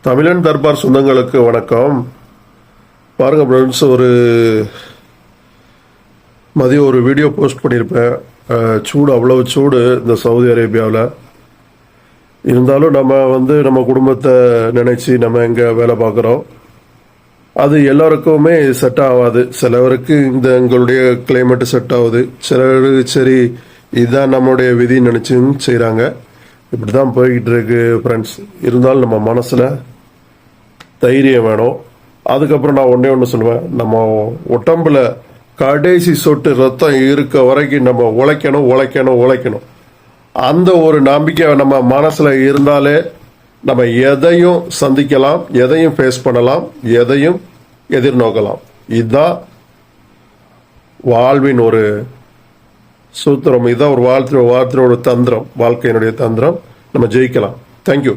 தமிழன் தர்பார் சொந்தங்களுக்கு வணக்கம். பாருங்க ஃப்ரெண்ட்ஸ், மதியம் ஒரு வீடியோ போஸ்ட் பண்ணியிருப்பேன். சூடு அவ்வளவு சூடு இந்த சவுதி அரேபியாவில். இருந்தாலும் நம்ம குடும்பத்தை நினைச்சு நம்ம எங்கே வேலை பார்க்குறோம். அது எல்லாருக்குமே செட் ஆகாது. சிலவருக்கு எங்களுடைய கிளைமேட்டு செட் ஆகுது, சிலருக்கு சரி இதுதான் நம்மளுடைய விதி நினைச்சு செய்கிறாங்க. இப்படி தான் போய்கிட்டு இருக்கு ஃப்ரெண்ட்ஸ். இருந்தாலும் நம்ம மனசில் தைரியம் வேணும். அதுக்கப்புறம் நான் ஒன்று சொல்லுவேன், நம்ம உடம்புல கடைசி சொட்டு ரத்தம் இருக்க வரைக்கும் நம்ம உழைக்கணும். அந்த ஒரு நம்பிக்கை நம்ம மனசில் இருந்தாலே நம்ம எதையும் சந்திக்கலாம், எதையும் ஃபேஸ் பண்ணலாம், எதையும் எதிர்நோக்கலாம். இதுதான் வாழ்வின் ஒரு சூத்திரம், இதுதான் ஒரு வாழ்க்கையோட தந்திரம், வாழ்க்கையினுடைய தந்திரம். நம்ம ஜெயிக்கலாம். தேங்க்யூ.